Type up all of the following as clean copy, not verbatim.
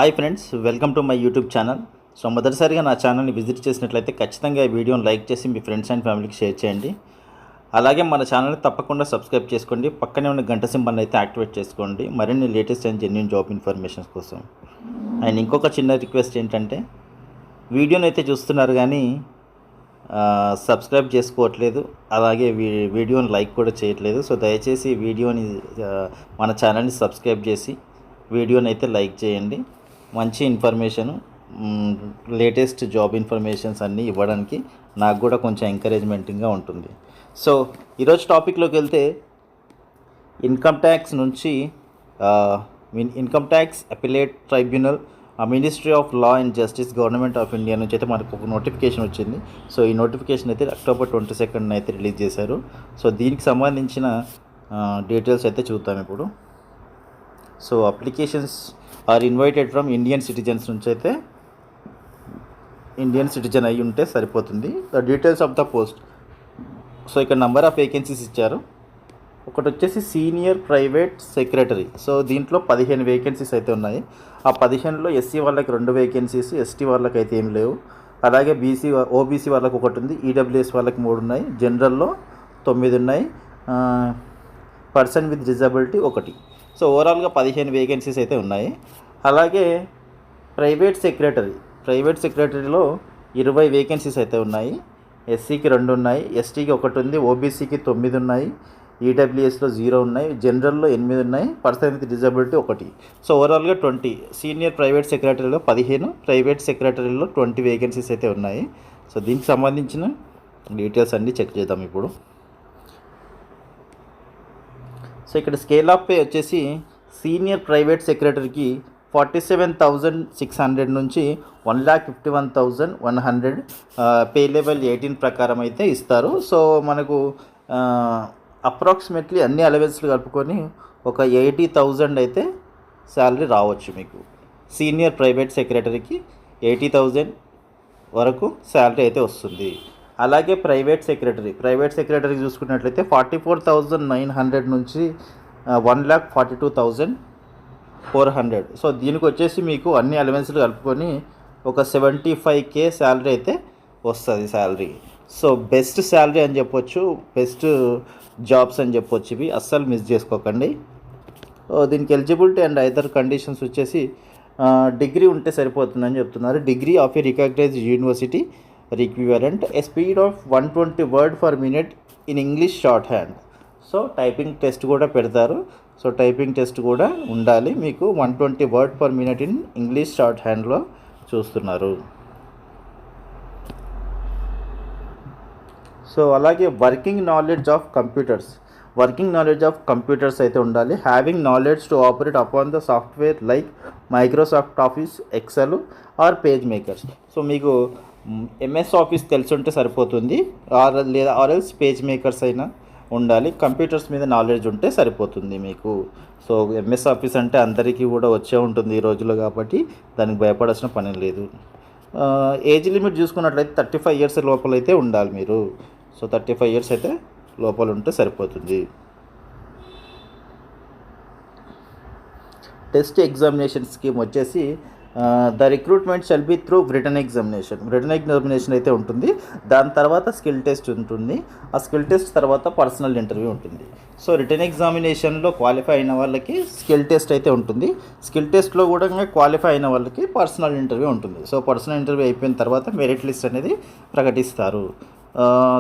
Hi friends, welcome to my YouTube channel. So మొదటిసారిగా నా ఛానల్ని విజిట్ చేసినట్లయితే ఖచ్చితంగా ఈ వీడియోని లైక్ చేసి మీ ఫ్రెండ్స్ అండ్ ఫ్యామిలీకి షేర్ చేయండి. అలాగే మన ఛానల్ని తప్పకుండా సబ్స్క్రైబ్ చేసుకోండి. పక్కనే ఉన్న గంట సింబల్ని అయితే యాక్టివేట్ చేసుకోండి మరిన్ని latest and genuine job informations కోసం. అండ్ ఇంకొక చిన్న రిక్వెస్ట్ ఏంటంటే, వీడియోని అయితే చూస్తున్నారు కానీ సబ్స్క్రైబ్ చేసుకోవట్లేదు, అలాగే వీడియోని లైక్ కూడా చేయట్లేదు. సో దయచేసి వీడియోని మన ఛానల్ని సబ్స్క్రైబ్ చేసి వీడియోని అయితే లైక్ చేయండి. మంచి ఇన్ఫర్మేషన్, లేటెస్ట్ జాబ్ ఇన్ఫర్మేషన్స్ అన్నీ ఇవ్వడానికి నాకు కూడా కొంచెం ఎంకరేజ్మెంటింగ్గా ఉంటుంది. సో ఈరోజు టాపిక్లోకి వెళ్తే, ఇన్కమ్ ట్యాక్స్ నుంచి income tax appellate tribunal, ministry of law and justice, government of India నుంచి అయితే మనకు ఒక నోటిఫికేషన్ వచ్చింది. సో ఈ నోటిఫికేషన్ అయితే October 22 అయితే రిలీజ్ చేశారు. సో దీనికి సంబంధించిన డీటెయిల్స్ అయితే చూద్దాం ఇప్పుడు. So applications are invited from Indian citizens నుంచి అయితే ఇండియన్ సిటిజన్ అయి ఉంటే సరిపోతుంది. The details of the post. So ఇక్కడ నెంబర్ ఆఫ్ వేకెన్సీస్ ఇచ్చారు. ఒకటి వచ్చేసి సీనియర్ ప్రైవేట్ సెక్రటరీ. సో దీంట్లో 15 వేకెన్సీస్ అయితే ఉన్నాయి. ఆ 15లో ఎస్సీ వాళ్ళకి 2 వేకెన్సీస్, ఎస్టీ వాళ్ళకి అయితే ఏం లేవు. అలాగే ఓబీసీ వాళ్ళకి ఒకటి ఉంది, ఈడబ్ల్యూఎస్ వాళ్ళకి 3 ఉన్నాయి, జనరల్లో 9 ఉన్నాయి, పర్సన్ విత్ డిజబిలిటీ 1. సో ఓవరాల్గా 15 వేకెన్సీస్ అయితే ఉన్నాయి. అలాగే ప్రైవేట్ సెక్రటరీలో 20 వేకెన్సీస్ అయితే ఉన్నాయి. ఎస్సీకి 2 ఉన్నాయి, ఎస్టీకి 1 ఉంది, ఓబీసీకి 9 ఉన్నాయి, ఈడబ్ల్యూఎస్లో 0 ఉన్నాయి, జనరల్లో 8 ఉన్నాయి, పర్సన్ విత్ డిజబిలిటీ 1. సో ఓవరాల్గా 20. సీనియర్ ప్రైవేట్ సెక్రటరీలో 15, ప్రైవేట్ సెక్రటరీలో 20 వేకెన్సీస్ అయితే ఉన్నాయి. సో దీనికి సంబంధించిన డీటెయిల్స్ అన్నీ చెక్ చేద్దాం ఇప్పుడు. సో ఇక్కడ స్కేల్ ఆఫ్ పే వచ్చేసి సీనియర్ ప్రైవేట్ సెక్రటరీకి 47,600 నుంచి 1,51,100 పే లెవెల్ 18 ప్రకారం అయితే ఇస్తారు. సో మనకు అప్రాక్సిమేట్లీ అన్ని అలవెన్స్లు కలుపుకొని ఒక 80,000 అయితే శాలరీ రావచ్చు మీకు. సీనియర్ ప్రైవేట్ సెక్రటరీకి 80,000 వరకు శాలరీ అయితే వస్తుంది. అలాగే ప్రైవేట్ సెక్రటరీ చూసుకున్నట్లయితే 44,900 నుంచి 1,42,400. సో దీనికి వచ్చేసి మీకు అన్ని అలవెన్స్లు కలుపుకొని ఒక 75K శాలరీ అయితే వస్తుంది శాలరీ. సో బెస్ట్ శాలరీ అని చెప్పొచ్చు, బెస్ట్ జాబ్స్ అని చెప్పొచ్చు. ఇవి అస్సలు మిస్ చేసుకోకండి. దీనికి ఎలిజిబిలిటీ అండ్ అదర్ కండిషన్స్ వచ్చేసి డిగ్రీ ఉంటే సరిపోతుందని చెప్తున్నారు. Degree of a recognized university equivalent, a speed of 120 word per minute in English shorthand. So typing test కూడా పెడతారు. సో టైపింగ్ టెస్ట్ కూడా ఉండాలి మీకు. 120 word per minute in English short హ్యాండ్లో చూస్తున్నారు. సో అలాగే వర్కింగ్ నాలెడ్జ్ ఆఫ్ కంప్యూటర్స్ అయితే ఉండాలి. Having knowledge to operate upon the software like Microsoft Office, Excel or page makers. So మీకు ఎంఎస్ ఆఫీస్ తెలిసి ఉంటే సరిపోతుంది, ఆర్ఎల్స్ పేజ్ మేకర్స్ అయినా ఉండాలి. కంప్యూటర్స్ మీద నాలెడ్జ్ ఉంటే సరిపోతుంది మీకు. సో ఎంఎస్ ఆఫీస్ అంటే అందరికీ కూడా వచ్చే ఉంటుంది ఈ రోజుల్లో, కాబట్టి దానికి భయపడాల్సిన పని లేదు. ఏజ్ లిమిట్ చూసుకున్నట్లయితే 35 years లోపలైతే ఉండాలి మీరు. సో 35 years అయితే లోపల ఉంటే సరిపోతుంది. టెస్ట్ ఎగ్జామినేషన్ స్కీమ్ వచ్చేసి the recruitment shall be through written examination అయితే ఉంటుంది. దాని తర్వాత స్కిల్ టెస్ట్ ఉంటుంది. ఆ స్కిల్ టెస్ట్ తర్వాత పర్సనల్ ఇంటర్వ్యూ ఉంటుంది. సో రిటన్ ఎగ్జామినేషన్లో క్వాలిఫై అయిన వాళ్ళకి స్కిల్ టెస్ట్ అయితే ఉంటుంది. స్కిల్ టెస్ట్లో కూడా క్వాలిఫై అయిన వాళ్ళకి పర్సనల్ ఇంటర్వ్యూ ఉంటుంది. సో పర్సనల్ ఇంటర్వ్యూ అయిపోయిన తర్వాత మెరిట్ లిస్ట్ అనేది ప్రకటిస్తారు.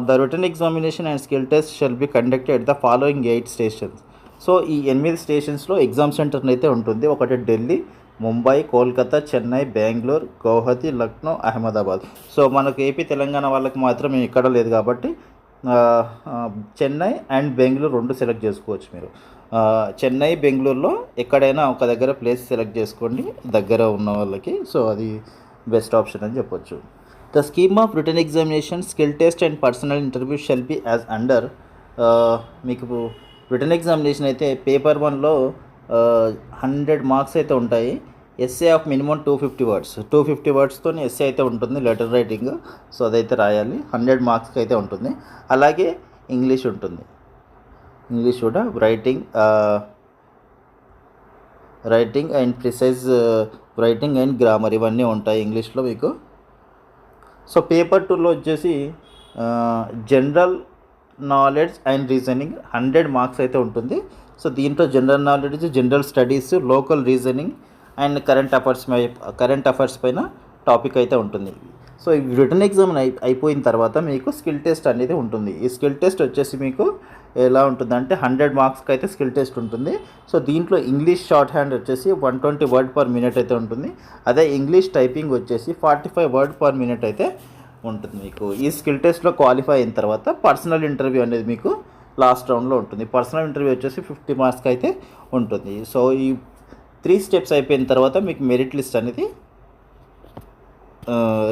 The written examination and skill test shall be conducted at the following 8 stations. సో ఈ 8 స్టేషన్స్లో ఎగ్జామ్ సెంటర్ అయితే ఉంటుంది. ఒకటి ఢిల్లీ, ముంబై, కోల్కతా, చెన్నై, బెంగళూరు, గౌహతి, లక్నో, అహ్మదాబాద్. సో మనకు ఏపీ తెలంగాణ వాళ్ళకి మాత్రం ఇక్కడ లేదు కాబట్టి చెన్నై అండ్ బెంగళూరు 2 సెలెక్ట్ చేసుకోవచ్చు మీరు. చెన్నై, బెంగళూరులో ఎక్కడైనా ఒక దగ్గర ప్లేస్ సెలెక్ట్ చేసుకోండి దగ్గర ఉన్న వాళ్ళకి. సో అది బెస్ట్ ఆప్షన్ అని చెప్పొచ్చు. The scheme of written examination, skill test and personal interview shall be as under. మీకు రిటన్ ఎగ్జామినేషన్ అయితే పేపర్ 1లో 100 మార్క్స్ అయితే ఉంటాయి. ఎస్ఏ ఆఫ్ మినిమం 250 wordsతో ఎస్ఏ అయితే ఉంటుంది, లెటర్ రైటింగ్. సో అదైతే రాయాలి. 100 మార్క్స్కి అయితే ఉంటుంది. అలాగే ఇంగ్లీష్ ఉంటుంది, ఇంగ్లీష్ కూడా writing writing and precise writing and grammar ఇవన్నీ ఉంటాయి ఇంగ్లీష్లో మీకు. సో పేపర్ 2లో వచ్చేసి general knowledge and reasoning 100 marks అయితే ఉంటుంది. సో దీంట్లో general knowledge, general studies, local reasoning and current affairs పైన టాపిక్ అయితే ఉంటుంది. సో ఈ రిటర్న్ ఎగ్జామ్ అయిపోయిన తర్వాత మీకు స్కిల్ టెస్ట్ అనేది ఉంటుంది. ఈ స్కిల్ టెస్ట్ వచ్చేసి మీకు ఎలా ఉంటుందంటే 100 మార్క్స్కి అయితే స్కిల్ టెస్ట్ ఉంటుంది. సో దీంట్లో ఇంగ్లీష్ షార్ట్ హ్యాండ్ వచ్చేసి 120 వర్డ్ పర్ మినిట్ అయితే ఉంటుంది. అదే ఇంగ్లీష్ టైపింగ్ వచ్చేసి 45 వర్డ్ పర్ మినిట్ అయితే ఉంటుంది మీకు. ఈ స్కిల్ టెస్ట్లో క్వాలిఫై అయిన తర్వాత పర్సనల్ ఇంటర్వ్యూ అనేది మీకు లాస్ట్ రౌండ్లో ఉంటుంది. పర్సనల్ ఇంటర్వ్యూ వచ్చేసి 50 మార్క్స్కి అయితే ఉంటుంది. సో ఈ 3 స్టెప్స్ అయిపోయిన తర్వాత మీకు మెరిట్ లిస్ట్ అనేది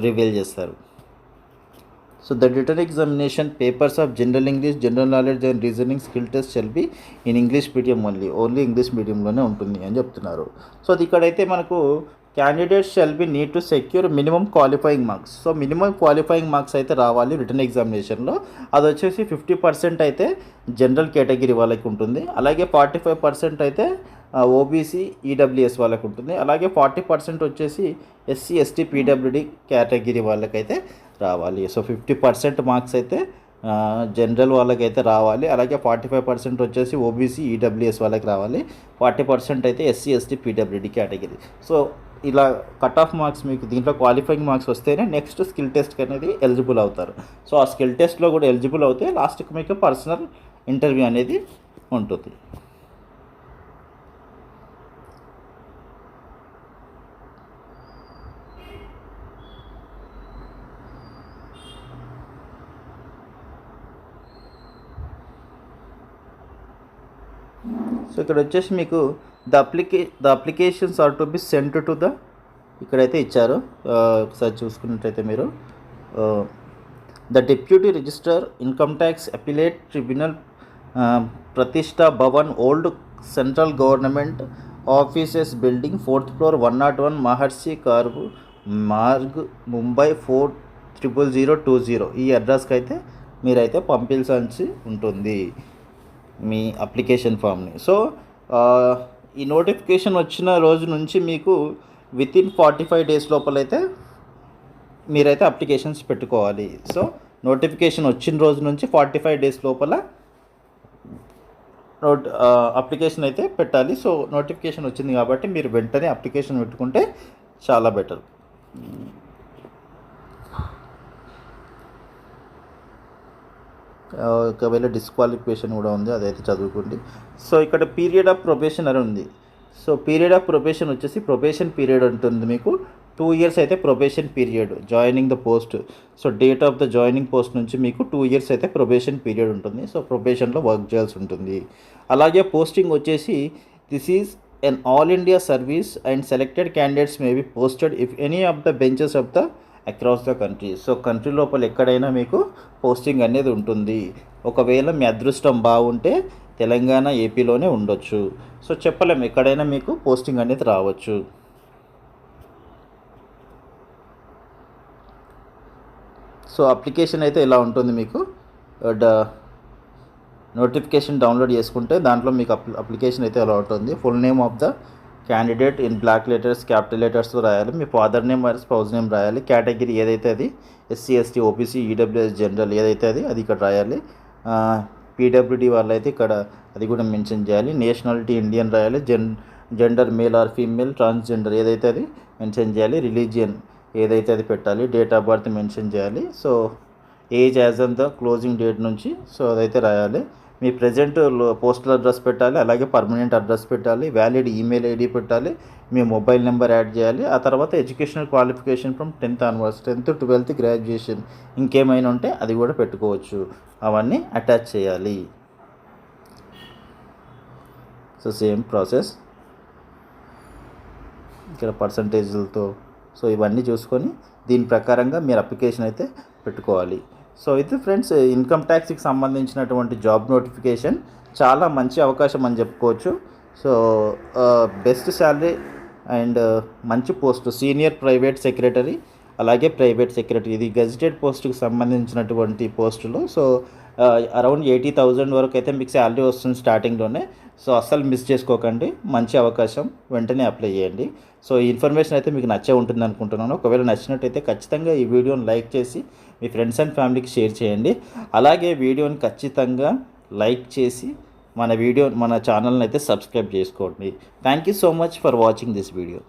రివీల్ చేస్తారు. So the return examination papers of general English, general knowledge and reasoning skill test shall be in English medium only English మీడియంలోనే ఉంటుంది అని చెప్తున్నారు. సో అది ఇక్కడైతే మనకు candidates shall be need to secure minimum qualifying marks. So minimum qualifying marks అయితే రావాలి return ఎగ్జామినేషన్లో. అది వచ్చేసి 50% అయితే జనరల్ కేటగిరీ వాళ్ళకి ఉంటుంది, అలాగే 45% అయితే ఓబీసీ ఈడబ్ల్యూఎస్ వాళ్ళకి ఉంటుంది, అలాగే 40% వచ్చేసి ఎస్సీ ఎస్టీ పీడబ్ల్యూడి కేటగిరీ వాళ్ళకైతే రావాలి. సో 50% మార్క్స్ అయితే జనరల్ వాళ్ళకైతే రావాలి, అలాగే 45% వచ్చేసి ఓబీసీ ఈడబ్ల్యూఎస్ వాళ్ళకి రావాలి, 40% అయితే SC ST PWD category. So ఇలా కట్ ఆఫ్ మార్క్స్ మీకు దీంట్లో క్వాలిఫైయింగ్ మార్క్స్ వస్తేనే నెక్స్ట్ స్కిల్ టెస్ట్కి అనేది ఎలిజిబుల్ అవుతారు. సో ఆ స్కిల్ టెస్ట్లో కూడా ఎలిజిబుల్ అవుతే లాస్ట్కి మీకు పర్సనల్ ఇంటర్వ్యూ అనేది ఉంటుంది. సో ఇక్కడ వచ్చేసి మీకు the applications are to be sent to the ఇక్కడైతే ఇచ్చారు. ఒకసారి చూసుకున్నట్టయితే మీరు the deputy registrar income tax appellate tribunal Pratishtha Bhavan old central government offices building 4th floor 101 Maharshi Marg Mumbai 400020 ఈ అడ్రస్కి అయితే మీరైతే పంపించాల్సి ఉంటుంది మీ అప్లికేషన్ ఫామ్ని. సో ఈ నోటిఫికేషన్ వచ్చిన రోజు నుంచి మీకు వితిన్ 45 days లోపలైతే మీరైతే అప్లికేషన్స్ పెట్టుకోవాలి. సో నోటిఫికేషన్ వచ్చిన రోజు నుంచి 45 days లోపల అప్లికేషన్ అయితే పెట్టాలి. సో నోటిఫికేషన్ వచ్చింది కాబట్టి మీరు వెంటనే అప్లికేషన్ పెట్టుకుంటే చాలా బెటర్. ఒకవేళ డిస్క్వాలిఫికేషన్ కూడా ఉంది, అదైతే చదువుకోండి. సో ఇక్కడ పీరియడ్ ఆఫ్ ప్రొబేషన్ అని ఉంది. సో పీరియడ్ ఆఫ్ ప్రొబేషన్ వచ్చేసి ప్రొబేషన్ పీరియడ్ ఉంటుంది మీకు 2 years అయితే probation period joining the post. So date of the joining post నుంచి మీకు 2 years అయితే ప్రొబేషన్ పీరియడ్ ఉంటుంది. సో ప్రొబేషన్లో వర్క్ చేయాల్సి ఉంటుంది. అలాగే పోస్టింగ్ వచ్చేసి this is an all India service and selected candidates may be posted if any of the benches of the across the country. So country లోపల ఎక్కడైనా మీకు పోస్టింగ్ అనేది ఉంటుంది. ఒకవేళ మీ అదృష్టం బాగుంటే తెలంగాణ ఏపీలోనే ఉండొచ్చు. సో చెప్పలేము, ఎక్కడైనా మీకు పోస్టింగ్ అనేది రావచ్చు. సో అప్లికేషన్ అయితే ఇలా ఉంటుంది మీకు. నోటిఫికేషన్ డౌన్లోడ్ చేసుకుంటే దాంట్లో మీకు అప్లికేషన్ అయితే ఇలా ఉంటుంది. Full name of the candidate in block letters capital లెటర్స్తో రాయాలి. మీ ఫాదర్ నేమ్ మరియు స్పౌజ్ నేమ్ రాయాలి. కేటగిరీ ఏదైతే అది SC ST OBC EWS general ఏదైతే అది ఇక్కడ రాయాలి. పీడబ్ల్యూడి వాళ్ళైతే ఇక్కడ అది కూడా మెన్షన్ చేయాలి. నేషనాలిటీ ఇండియన్ రాయాలి. Gender male or female, transgender ఏదైతే అది మెన్షన్ చేయాలి. రిలీజియన్ ఏదైతే అది పెట్టాలి. డేట్ ఆఫ్ బర్త్ మెన్షన్ చేయాలి. So age as on the closing date నుంచి సో అదైతే రాయాలి. మీ ప్రజెంట్ పోస్టల్ అడ్రస్ పెట్టాలి, అలాగే పర్మనెంట్ అడ్రస్ పెట్టాలి, వ్యాలిడ్ ఈమెయిల్ ఐడి పెట్టాలి, మీ మొబైల్ నెంబర్ యాడ్ చేయాలి. ఆ తర్వాత educational qualification from 10th onwards 10th, 12th graduation ఇంకేమైనా ఉంటే అది కూడా పెట్టుకోవచ్చు. అవన్నీ అటాచ్ చేయాలి. సో సేమ్ ప్రాసెస్ ఇక్కడ పర్సంటేజ్లతో సో ఇవన్నీ చూసుకొని దీని ప్రకారంగా మీరు అప్లికేషన్ అయితే పెట్టుకోవాలి. సో ఇది ఫ్రెండ్స్ ఇన్కమ్ ట్యాక్స్కి సంబంధించినటువంటి జాబ్ నోటిఫికేషన్ చాలా మంచి అవకాశం అని చెప్పుకోవచ్చు. సో బెస్ట్ శాలరీ అండ్ మంచి పోస్టు సీనియర్ ప్రైవేట్ సెక్రటరీ, అలాగే ప్రైవేట్ సెక్రటరీ ఇది గెజిటెడ్ పోస్టుకి సంబంధించినటువంటి పోస్టులు. సో అరౌండ్ 80,000 వరకు అయితే మీకు శాలరీ వస్తుంది స్టార్టింగ్లోనే. సో అస్సలు మిస్ చేసుకోకండి, మంచి అవకాశం, వెంటనే అప్లై చేయండి. సో ఈ ఇన్ఫర్మేషన్ అయితే మీకు నచ్చే ఉంటుంది అనుకుంటున్నాను. ఒకవేళ నచ్చినట్టయితే ఖచ్చితంగా ఈ వీడియోని లైక్ చేసి మీ ఫ్రెండ్స్ అండ్ ఫ్యామిలీకి షేర్ చేయండి. అలాగే వీడియోని ఖచ్చితంగా లైక్ చేసి మన ఛానల్ని అయితే సబ్స్క్రైబ్ చేసుకోండి. Thank you so much for watching this video.